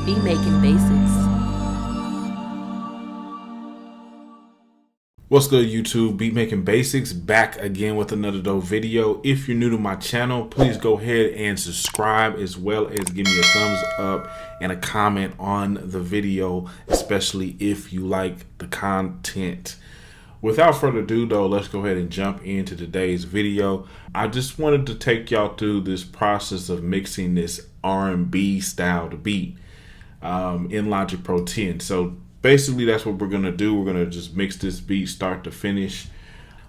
Be making basics. What's good, YouTube? Beat Making Basics back again with another dope video. If you're new to my channel, please go ahead and subscribe, as well as give me a thumbs up and a comment on the video, especially if you like the content. Without further ado though, let's go ahead and jump into today's video. I just wanted to take y'all through this process of mixing this R&B styled beat in Logic Pro 10. So basically that's what we're gonna do. We're gonna just mix this beat start to finish.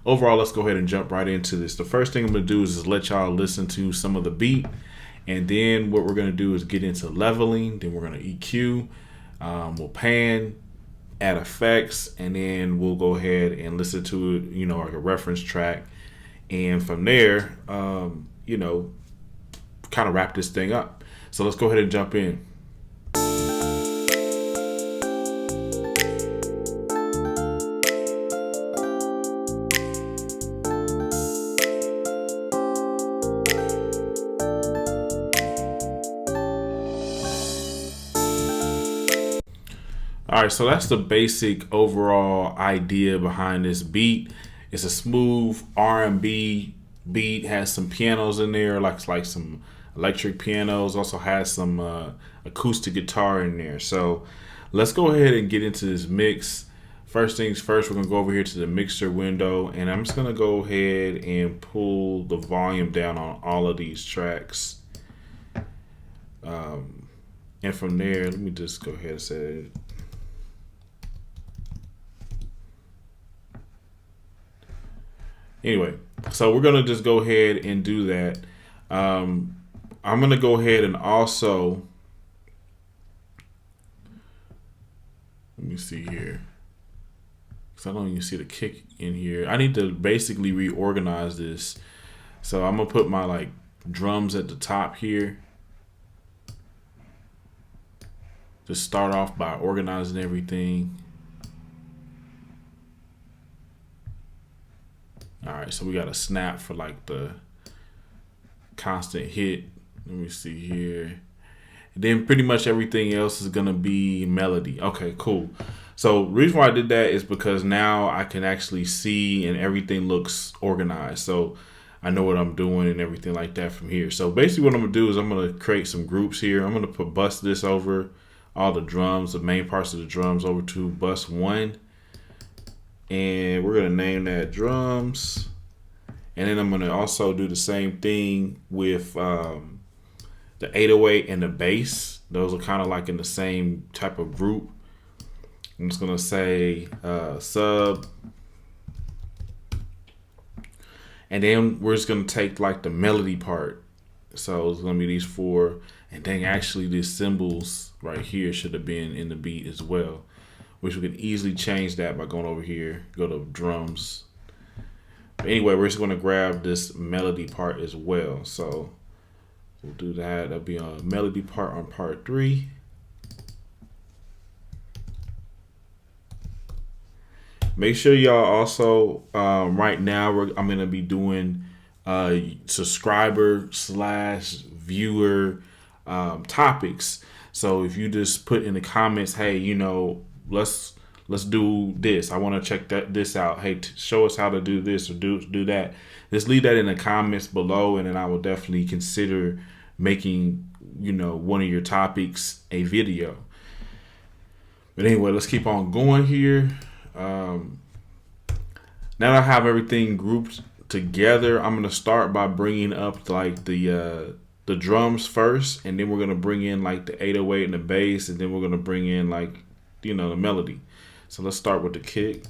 Overall, let's go ahead and jump right into this. The first thing I'm gonna do is just let y'all listen to some of the beat, and then what we're gonna do is get into leveling. Then we're gonna EQ, we'll pan, add effects, and then we'll go ahead and listen to it, you know, like a reference track, and from there, you know, kind of wrap this thing up. So let's go ahead and jump in. All right, so that's the basic overall idea behind this beat. It's a smooth R&B beat, has some pianos in there, like some electric pianos, also has some acoustic guitar in there. So let's go ahead and get into this mix. First things first, we're gonna go over here to the mixer window, and I'm just gonna go ahead and pull the volume down on all of these tracks. And from there, let me just go ahead and set it. Anyway, so we're gonna just go ahead and do that. I'm gonna go ahead and also, let me see here, because I don't even see the kick in here. I need to basically reorganize this. So I'm gonna put my like drums at the top here. Just start off by organizing everything. All right, so we got a snap for like the constant hit. Let me see here. And then pretty much everything else is gonna be melody. Okay, cool. So the reason why I did that is because now I can actually see and everything looks organized. So I know what I'm doing and everything like that from here. So basically what I'm gonna do is I'm gonna create some groups here. I'm gonna bus this over all the drums, the main parts of the drums, over to bus 1. And we're gonna name that drums. And then I'm gonna also do the same thing with the 808 and the bass. Those are kind of like in the same type of group. I'm just gonna say sub. And then we're just gonna take like the melody part. So it's gonna be these 4. And then actually these cymbals right here should have been in the beat as well, which we can easily change that by going over here, go to drums. But anyway, we're just gonna grab this melody part as well. So we'll do that. That'll be a melody part on part 3. Make sure y'all also, right now, I'm gonna be doing subscriber/viewer topics. So if you just put in the comments, hey, you know, let's do this. I want to check this out. Hey, show us how to do this or do that. Just leave that in the comments below, and then I will definitely consider making, you know, one of your topics a video. But anyway, let's keep on going here. Now that I have everything grouped together, I'm gonna start by bringing up like the drums first, and then we're gonna bring in like the 808 and the bass, and then we're gonna bring in like, you know, the melody. So let's start with the kick.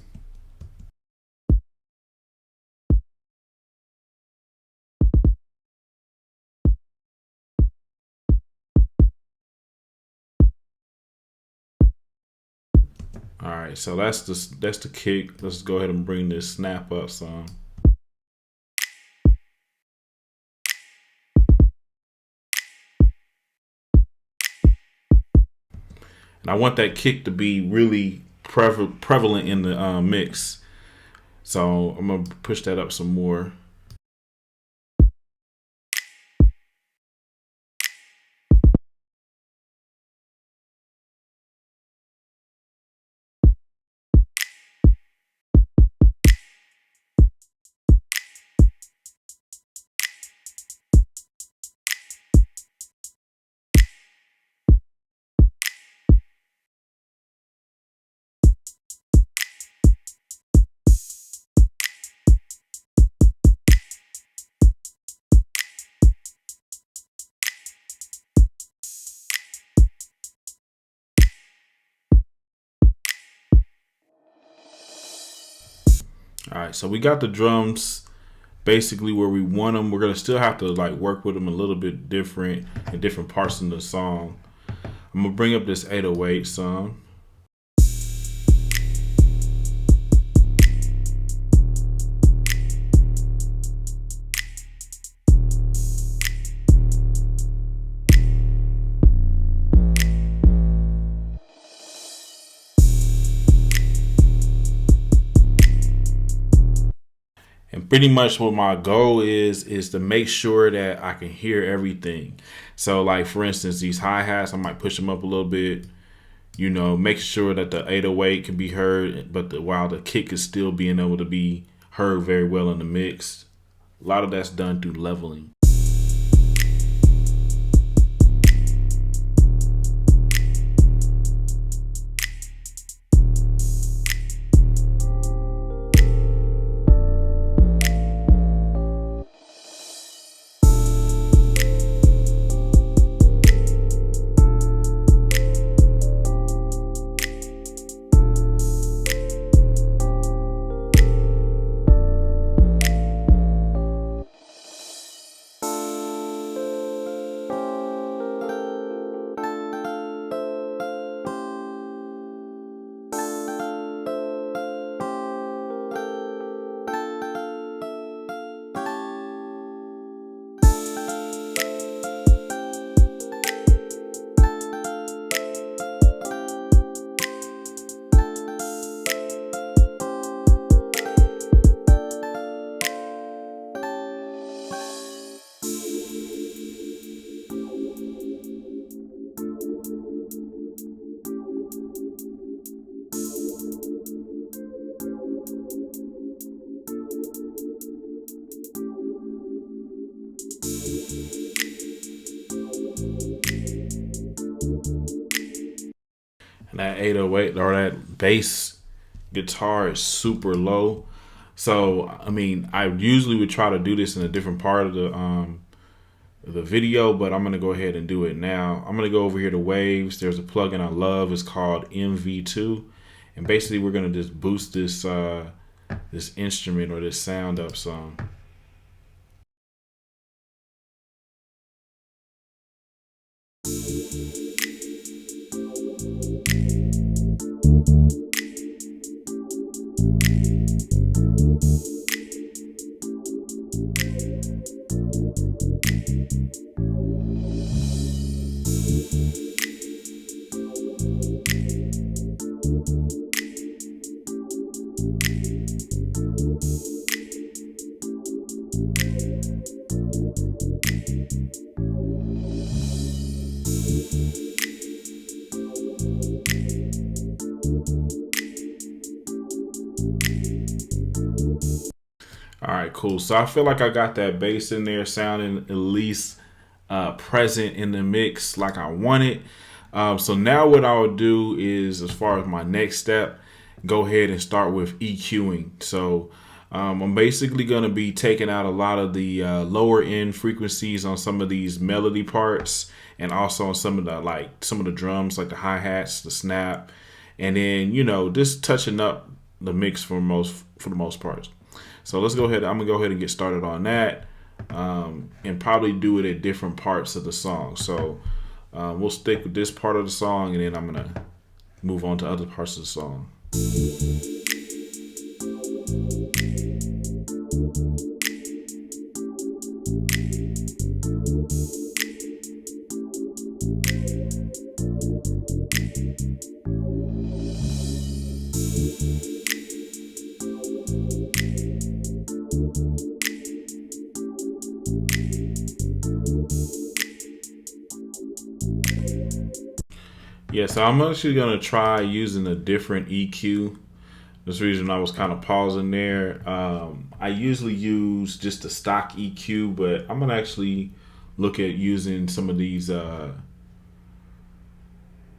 All right, so that's the kick. Let's go ahead and bring this snap up some. And I want that kick to be really prevalent in the mix. So I'm gonna push that up some more. All right, so we got the drums basically where we want them. We're gonna still have to like work with them a little bit different in different parts of the song. I'm gonna bring up this 808 some. And pretty much what my goal is to make sure that I can hear everything. So like for instance, these hi-hats, I might push them up a little bit, you know, make sure that the 808 can be heard, but while the kick is still being able to be heard very well in the mix. A lot of that's done through leveling. And that 808 or that bass guitar is super low. So I mean, I usually would try to do this in a different part of the video, but I'm gonna go ahead and do it now. I'm gonna go over here to Waves. There's a plugin I love. It's called MV2, and basically we're gonna just boost this this instrument or this sound up some. All right, cool. So I feel like I got that bass in there sounding at least present in the mix like I want it. So now what I'll do is, as far as my next step, go ahead and start with EQing. So I'm basically going to be taking out a lot of the lower end frequencies on some of these melody parts, and also on some of the drums, like the hi-hats, the snap, and then, you know, just touching up the mix for the most part. So let's go ahead. I'm gonna go ahead and get started on that, and probably do it at different parts of the song. So we'll stick with this part of the song, and then I'm gonna move on to other parts of the song. Yeah, so I'm actually gonna try using a different EQ. This reason I was kind of pausing there. I usually use just a stock EQ, but I'm gonna actually look at using some of these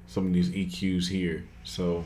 EQs here. So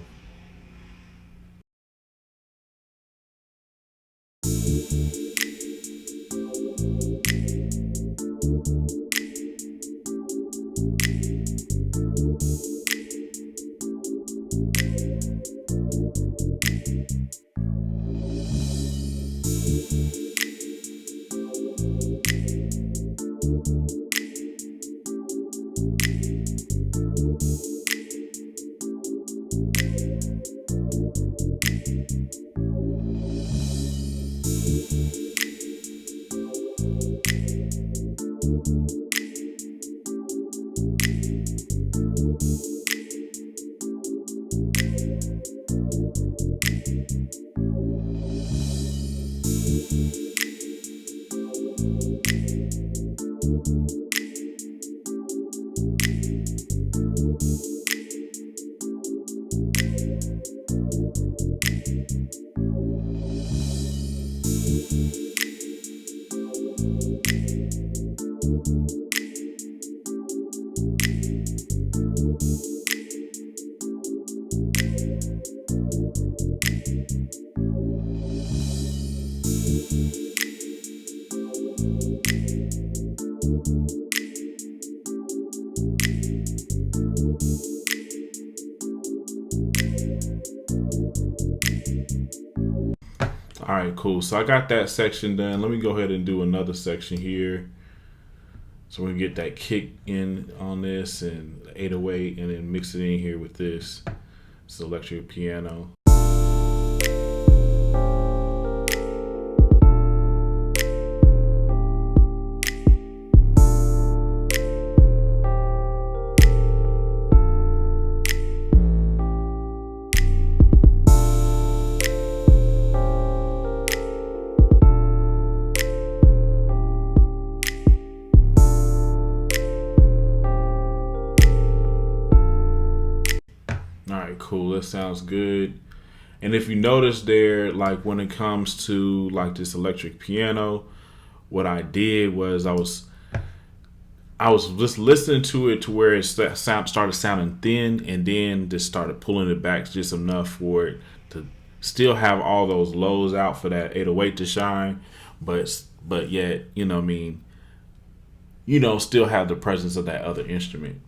All right, cool. So I got that section done. Let me go ahead and do another section here. So we're gonna get that kick in on this and 808 and then mix it in here with this. It's electric piano. All right, cool. That sounds good. And if you notice there, like when it comes to like this electric piano, what I did was I was just listening to it to where it started sounding thin, and then just started pulling it back just enough for it to still have all those lows out for that 808 to shine, but yet, you know what I mean, still have the presence of that other instrument.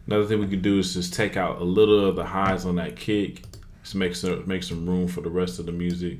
Another thing we could do is just take out a little of the highs on that kick, just make some room for the rest of the music.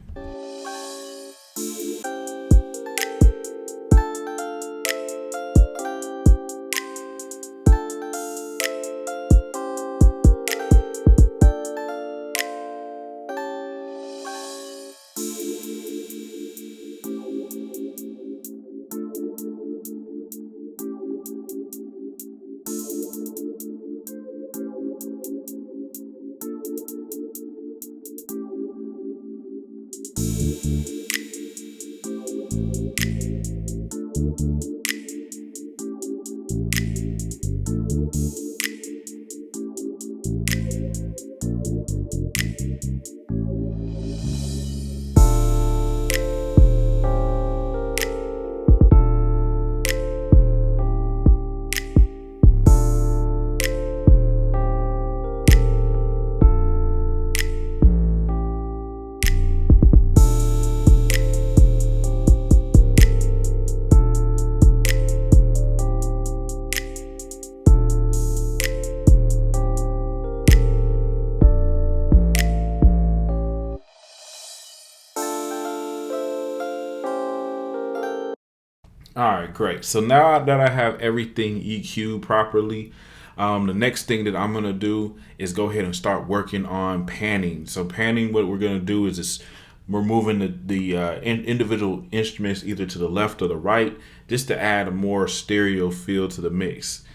All right, great. So now that I have everything EQ'd properly, the next thing that I'm gonna do is go ahead and start working on panning. So panning, what we're gonna do is just we're moving the individual instruments either to the left or the right, just to add a more stereo feel to the mix.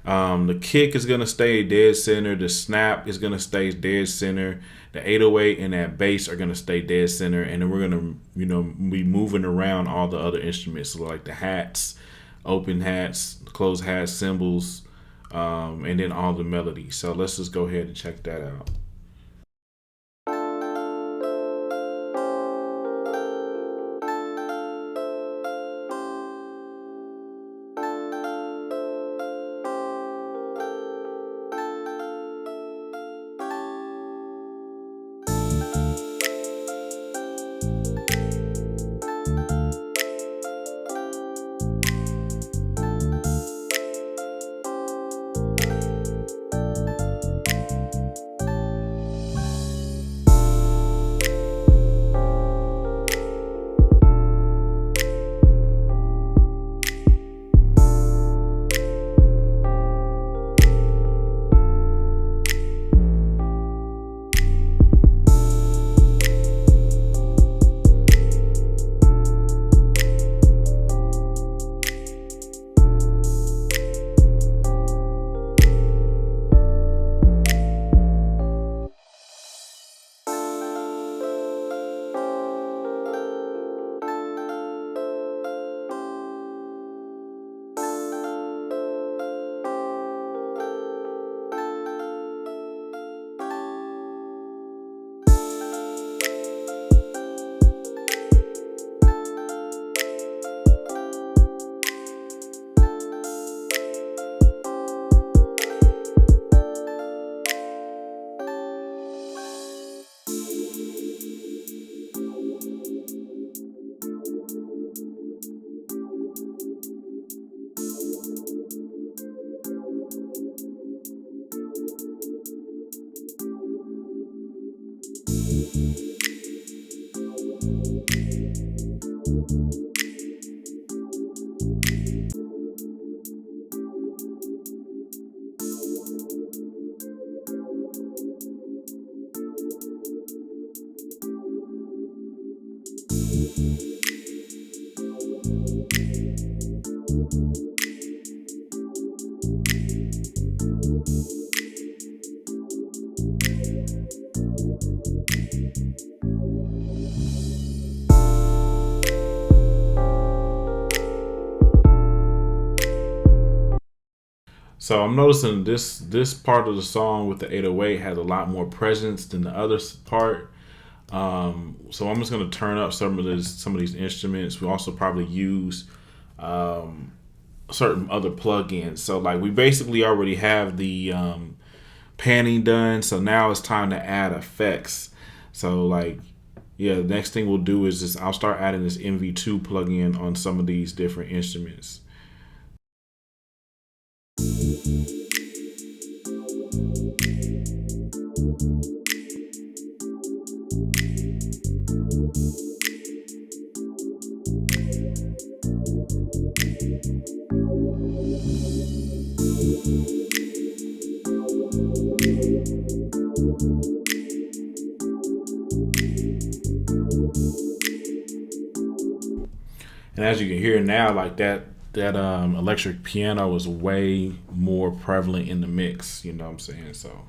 The kick is gonna stay dead center. The snap is gonna stay dead center. The 808 and that bass are gonna stay dead center, and then we're gonna, be moving around all the other instruments, so like the hats, open hats, closed hats, cymbals, and then all the melodies. So let's just go ahead and check that out. So I'm noticing this part of the song with the 808 has a lot more presence than the other part. So I'm just gonna turn up some of these instruments. We also probably use certain other plugins. So like we basically already have the panning done. So now it's time to add effects. So like, yeah, the next thing we'll do is I'll start adding this MV2 plugin on some of these different instruments. And as you can hear now, like that electric piano is way more prevalent in the mix. You know what I'm saying? So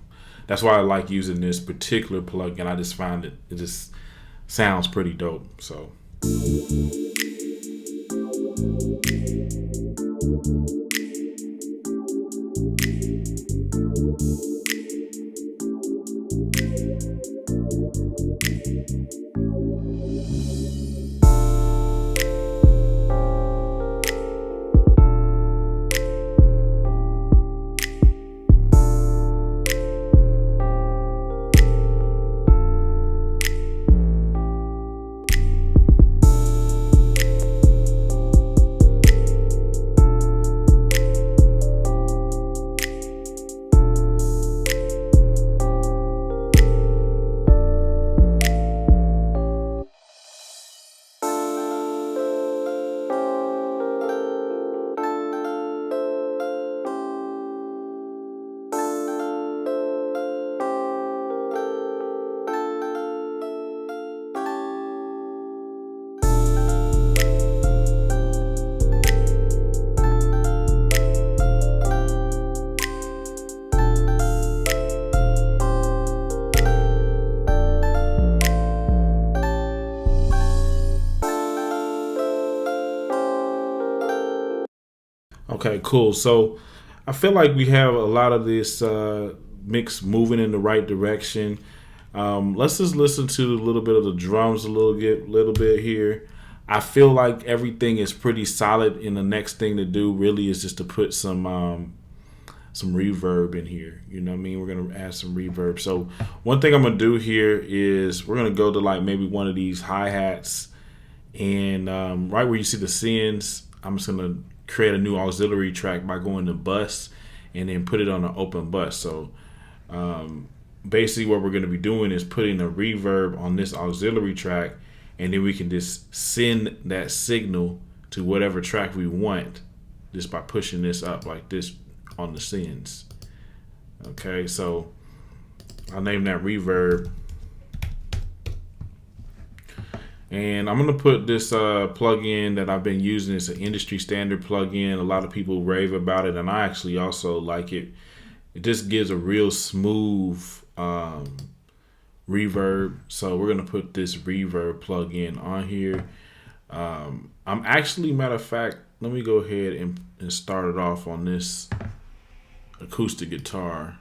that's why I like using this particular plugin. I just find it just sounds pretty dope. So. Okay, cool. So I feel like we have a lot of this mix moving in the right direction. Let's just listen to a little bit of the drums a little bit here. I feel like everything is pretty solid, and the next thing to do really is just to put some reverb in here. You know what I mean? We're gonna add some reverb. So one thing I'm gonna do here is we're gonna go to like maybe one of these hi-hats, and right where you see the sends, I'm just gonna create a new auxiliary track by going to bus and then put it on an open bus. So basically what we're gonna be doing is putting a reverb on this auxiliary track, and then we can just send that signal to whatever track we want just by pushing this up like this on the sends. Okay, so I'll name that reverb. And I'm gonna put this plugin that I've been using. It's an industry standard plugin. A lot of people rave about it, and I actually also like it. It just gives a real smooth reverb. So we're gonna put this reverb plugin on here. I'm actually, matter of fact, let me go ahead and start it off on this acoustic guitar.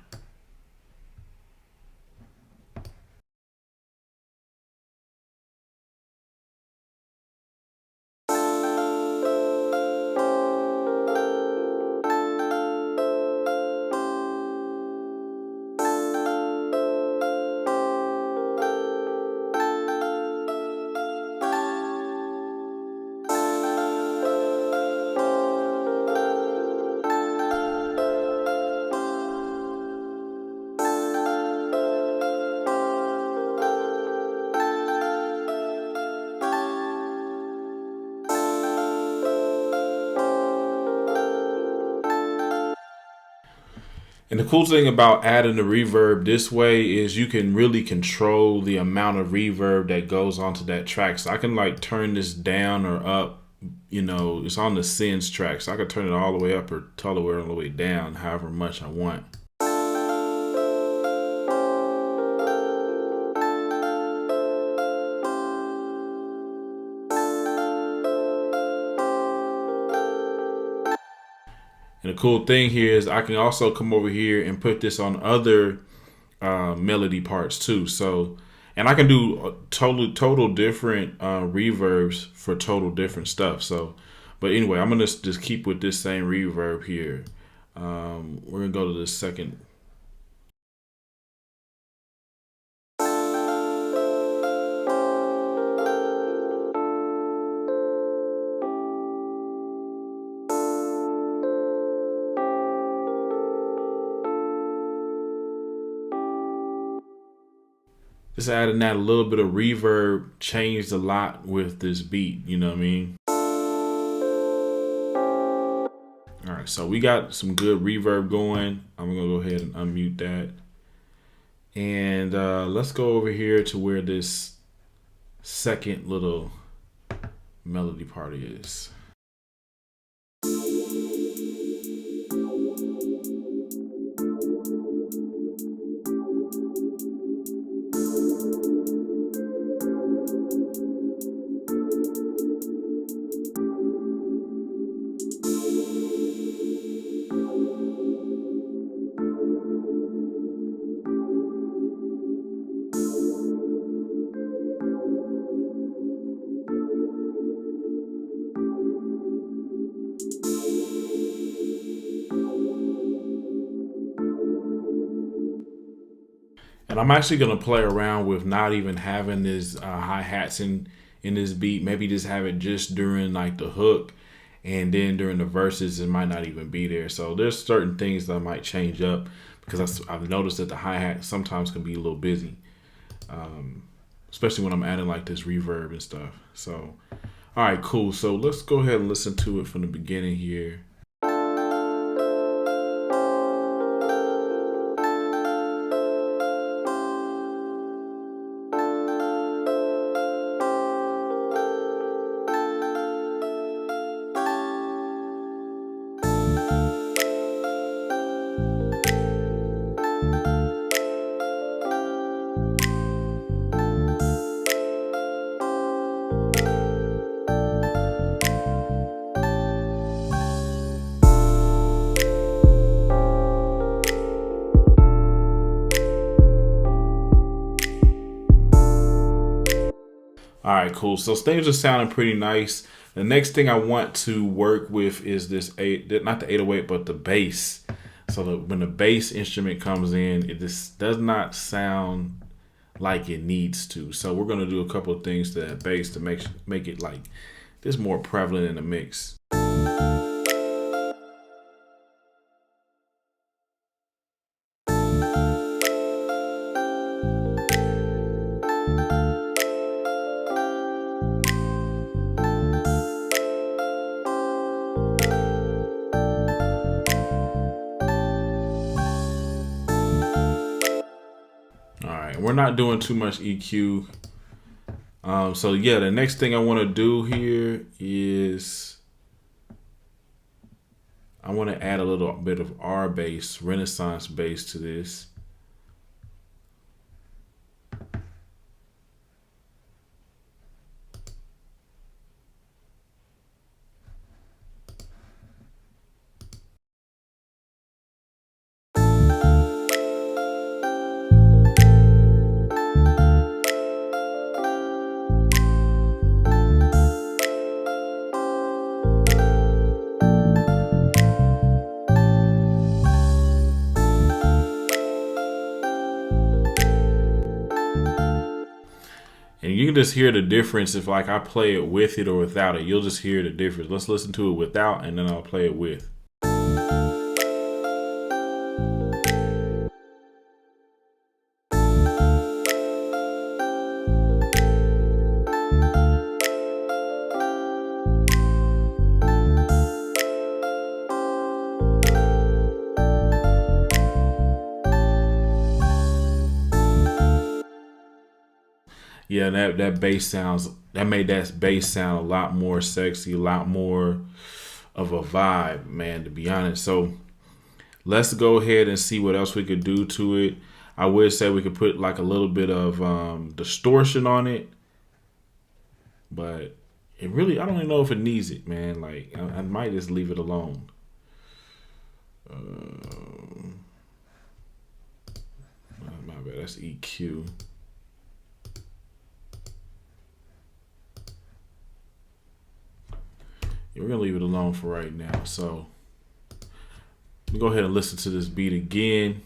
And the cool thing about adding the reverb this way is you can really control the amount of reverb that goes onto that track. So I can like turn this down or up. You know, it's on the sends track, so I can turn it all the way up or all the way down, however much I want. And the cool thing here is I can also come over here and put this on other melody parts too. So, and I can do total different reverbs for total different stuff. So, but anyway, I'm gonna just keep with this same reverb here. We're gonna go to the second. Just adding that a little bit of reverb changed a lot with this beat, you know what I mean? All right, so we got some good reverb going. I'm gonna go ahead and unmute that. And let's go over here to where this second little melody part is. And I'm actually gonna play around with not even having this hi-hats in this beat. Maybe just have it just during like the hook, and then during the verses it might not even be there. So there's certain things that I might change up because I've noticed that the hi-hat sometimes can be a little busy, especially when I'm adding like this reverb and stuff. So all right, cool. So let's go ahead and listen to it from the beginning here. right, cool. So things are sounding pretty nice. The next thing I want to work with is this not the 808, but the bass. So when the bass instrument comes in, it just does not sound like it needs to. So we're gonna do a couple of things to that bass to make it like this more prevalent in the mix. We're not doing too much EQ. So yeah, the next thing I want to do here is I want to add a little bit of R bass, Renaissance bass to this. And you can just hear the difference if like I play it with it or without it. You'll just hear the difference. Let's listen to it without and then I'll play it with. Yeah, that bass made that bass sound a lot more sexy, a lot more of a vibe, man, to be honest. So let's go ahead and see what else we could do to it. I would say we could put like a little bit of distortion on it, but I don't even know if it needs it, man. Like I might just leave it alone. My bad, that's EQ. We're gonna leave it alone for right now. So let me go ahead and listen to this beat again.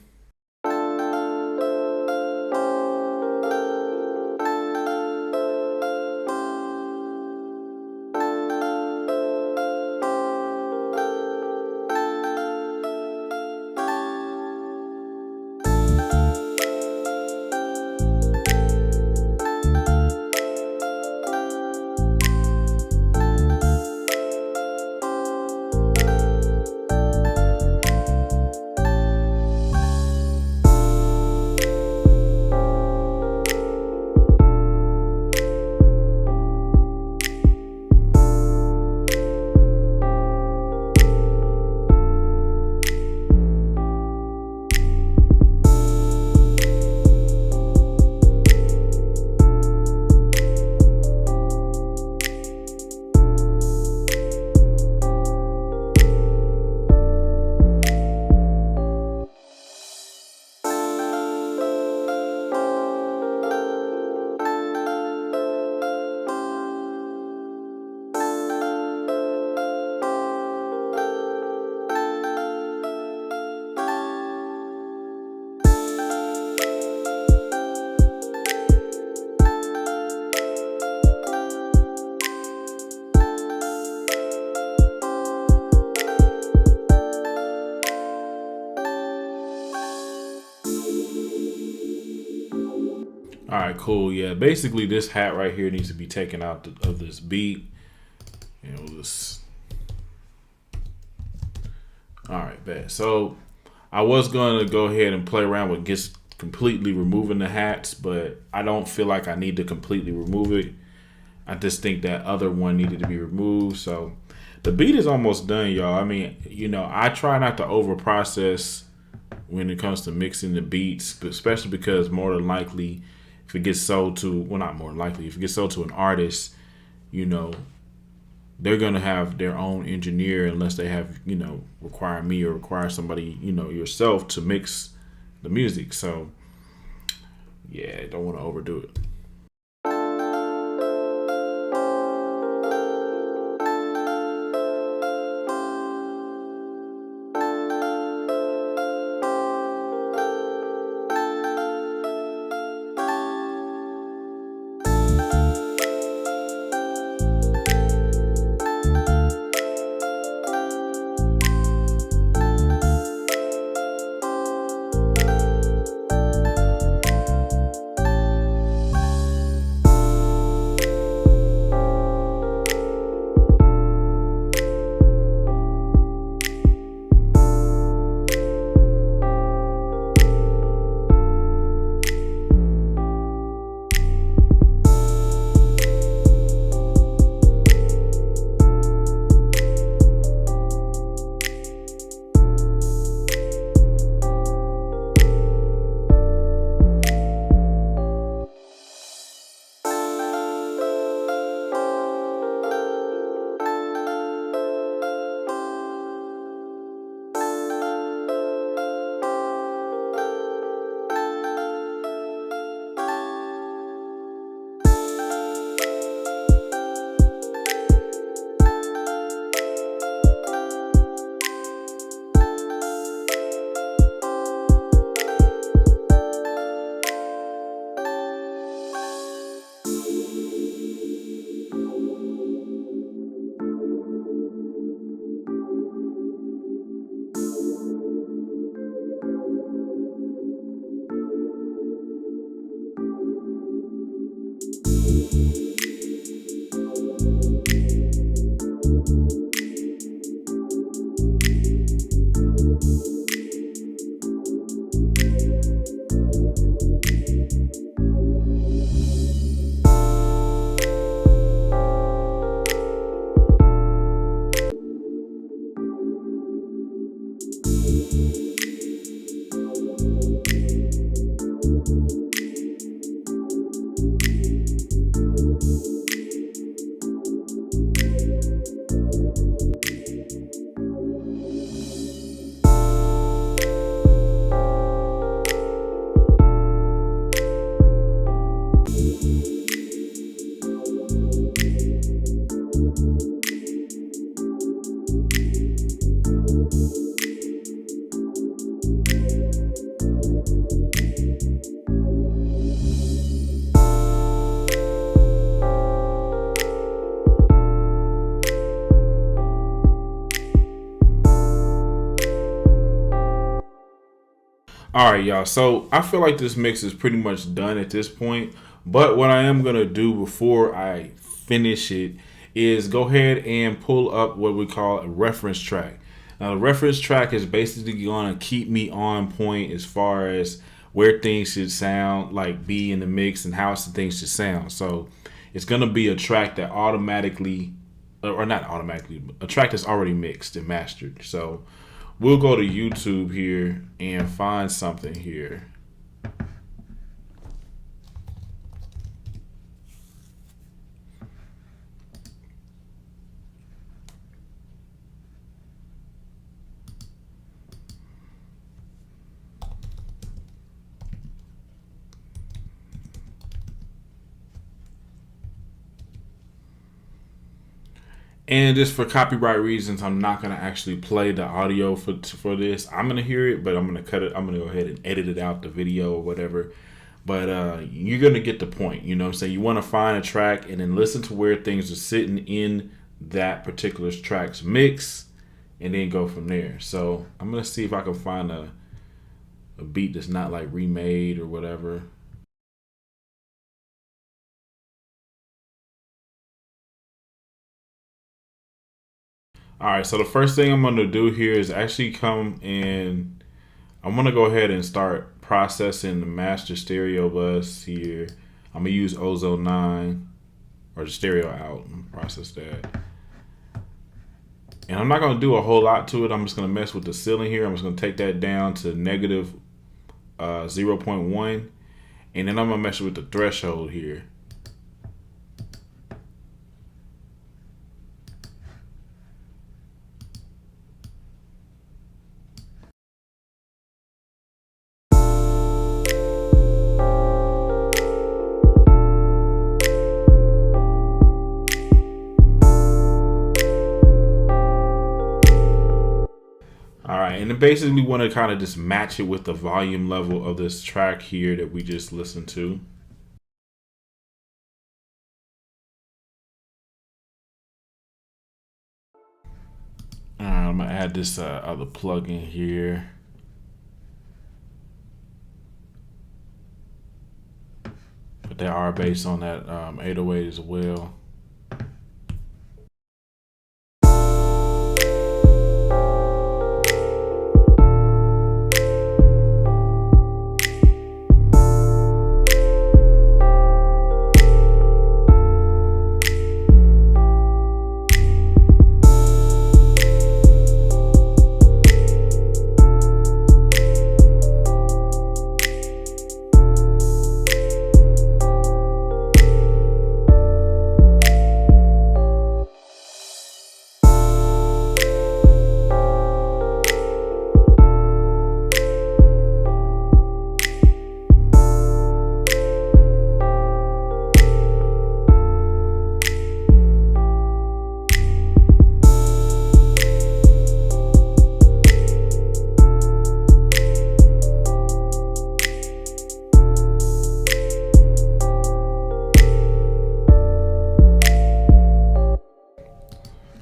All right, cool. Yeah, basically this hat right here needs to be taken out of this beat. You know, this. All right, bad. So I was going to go ahead and play around with just completely removing the hats, but I don't feel like I need to completely remove it. I just think that other one needed to be removed. So the beat is almost done, y'all. I mean, you know, I try not to over process when it comes to mixing the beats, especially because more than likely, if it gets sold to, well, not more than likely, if it gets sold to an artist, you know, they're going to have their own engineer unless they have, you know, require me or require somebody, you know, yourself to mix the music. So, yeah, don't want to overdo it. All right, y'all. So I feel like this mix is pretty much done at this point. But what I am gonna do before I finish it is go ahead and pull up what we call a reference track. Now, the reference track is basically gonna keep me on point as far as where things should sound, like be in the mix, and how things should sound. So it's gonna be a track that automatically, or not automatically, a track that's already mixed and mastered. So we'll go to YouTube here and find something here. And just for copyright reasons, I'm not gonna actually play the audio for this. I'm gonna hear it, but I'm gonna cut it. I'm gonna go ahead and edit it out, the video or whatever. But you're gonna get the point. You know what I'm saying? You want to find a track and then listen to where things are sitting in that particular track's mix, and then go from there. So I'm gonna see if I can find a beat that's not like remade or whatever. All right, so the first thing I'm gonna do here is actually come and I'm gonna go ahead and start processing the master stereo bus here. I'm gonna use Ozone 9 or the stereo out and process that. And I'm not gonna do a whole lot to it. I'm just gonna mess with the ceiling here. I'm just gonna take that down to negative 0.1, and then I'm gonna mess with the threshold here. All right, and then basically we want to kind of just match it with the volume level of this track here that we just listened to. All right, I'm gonna add this other plugin here. Put that R bass on that 808 as well.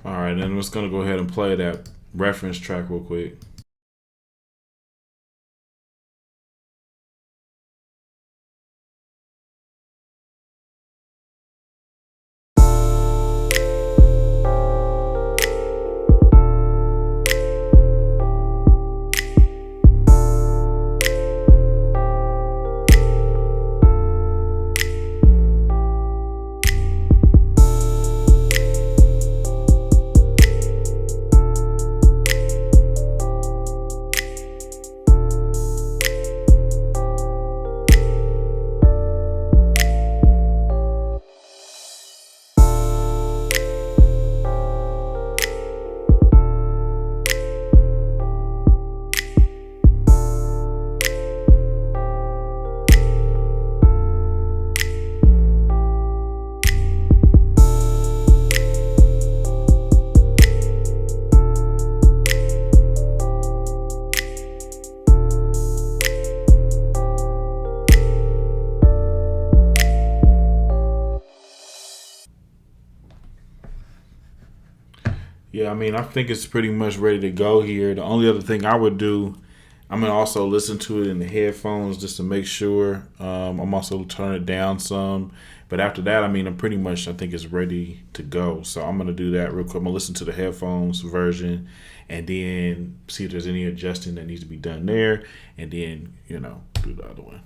All right, then I'm just gonna go ahead and play that reference track real quick. Yeah, I mean, I think it's pretty much ready to go here. The only other thing I would do I'm gonna also listen to it in the headphones just to make sure. I'm also turn it down some, but after that, I mean, I'm pretty much I think it's ready to go. So I'm gonna do that real quick. I'm gonna listen to the headphones version, and then see if there's any adjusting that needs to be done there, and then do the other one.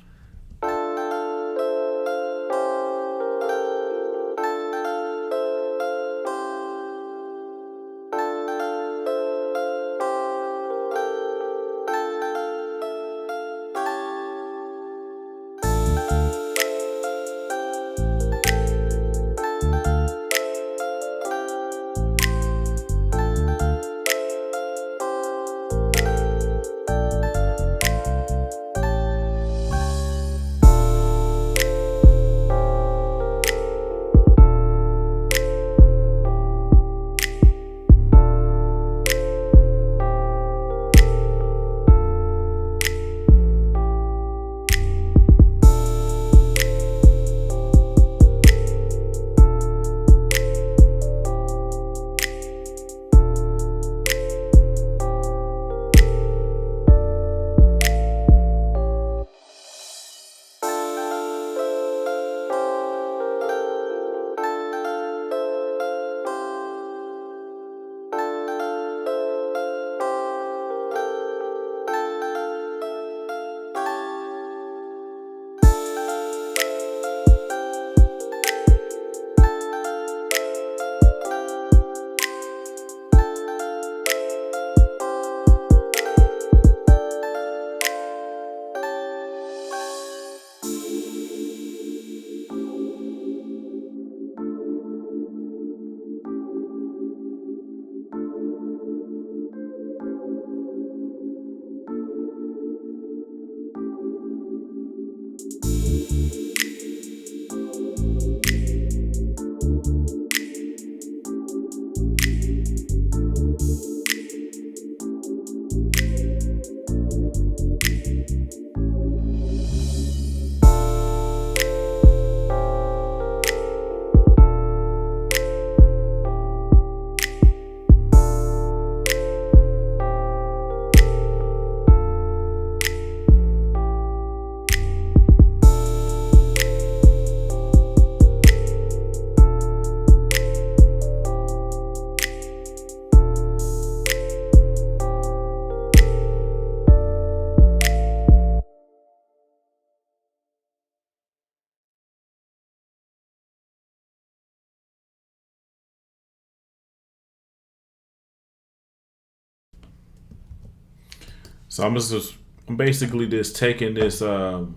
So I'm basically just taking this open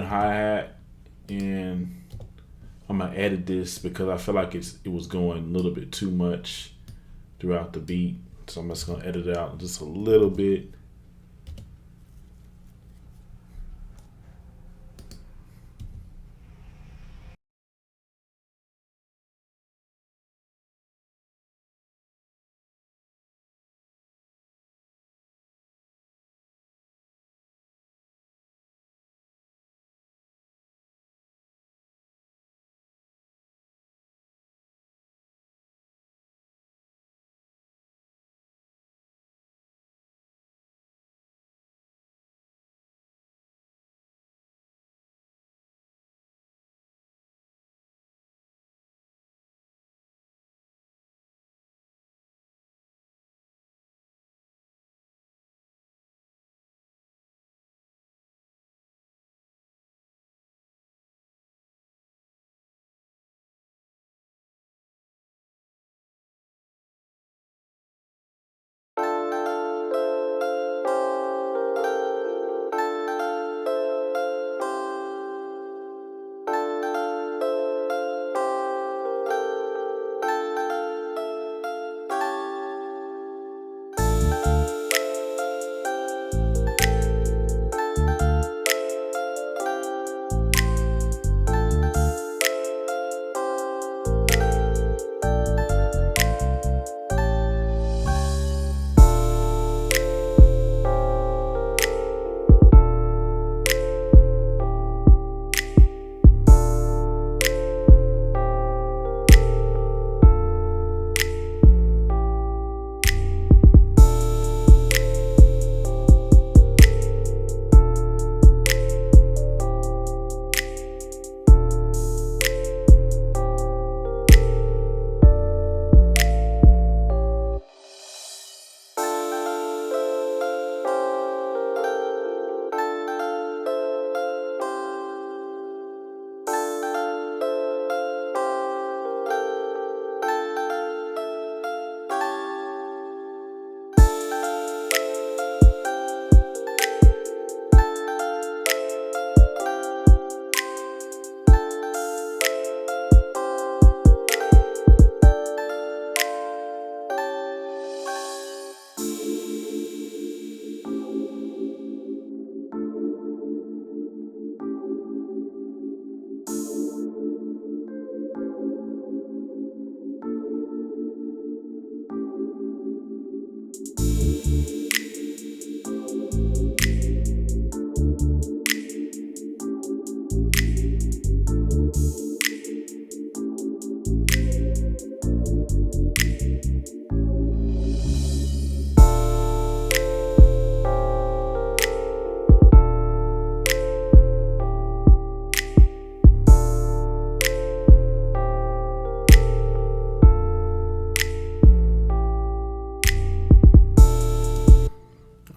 hi hat, and I'm gonna edit this because I feel like it was going a little bit too much throughout the beat. So I'm just gonna edit it out just a little bit.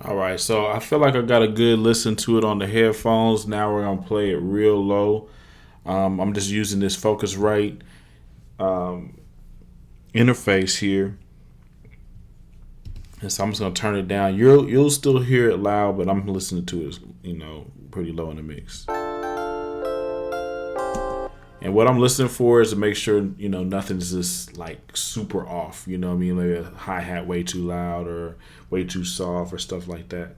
All right, so I feel like I got a good listen to it on the headphones. Now we're gonna play it real low. I'm just using this Focusrite interface here, and so I'm just gonna turn it down. You'll still hear it loud, but I'm listening to it, pretty low in the mix. And what I'm listening for is to make sure, nothing's just like super off. You know what I mean? Maybe a hi-hat way too loud or way too soft or stuff like that.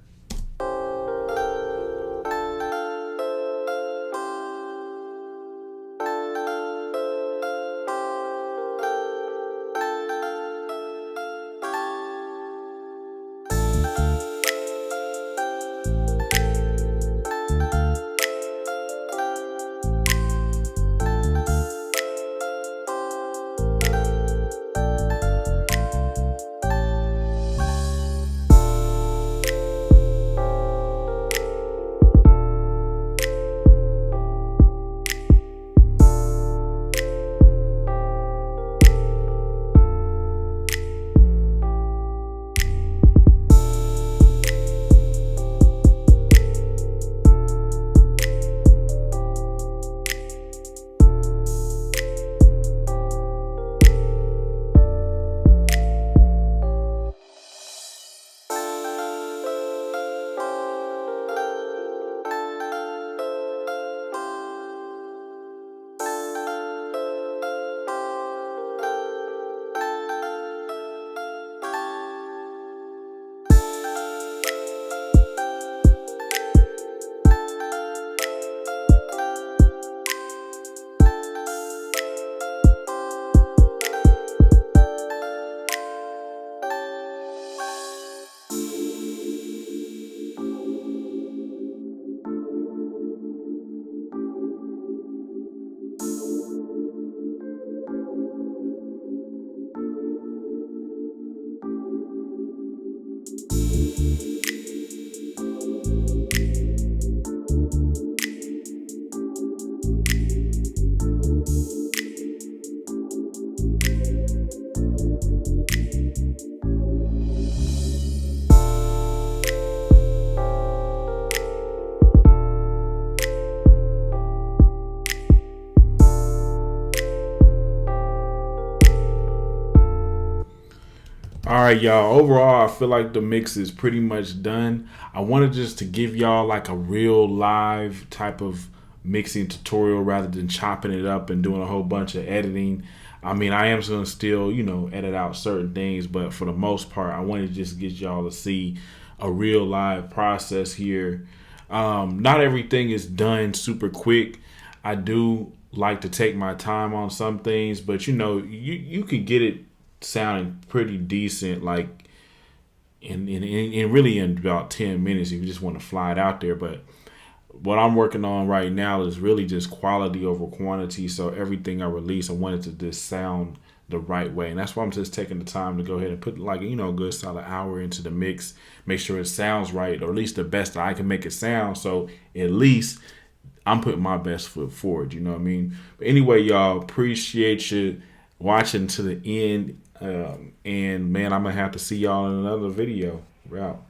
All right, y'all. Overall, I feel like the mix is pretty much done. I wanted just to give y'all like a real live type of mixing tutorial rather than chopping it up and doing a whole bunch of editing. I mean, I am going to still, edit out certain things, but for the most part, I wanted to just get y'all to see a real live process here. Not everything is done super quick. I do like to take my time on some things, but you could get it sounding pretty decent, like in really in about 10 minutes if you just want to fly it out there. But what I'm working on right now is really just quality over quantity. So everything I release, I want it to just sound the right way, and that's why I'm just taking the time to go ahead and put like a good solid hour into the mix, make sure it sounds right, or at least the best that I can make it sound. So at least I'm putting my best foot forward. You know what I mean? But anyway, y'all, appreciate you watching to the end. And man, I'm gonna have to see y'all in another video. We're out.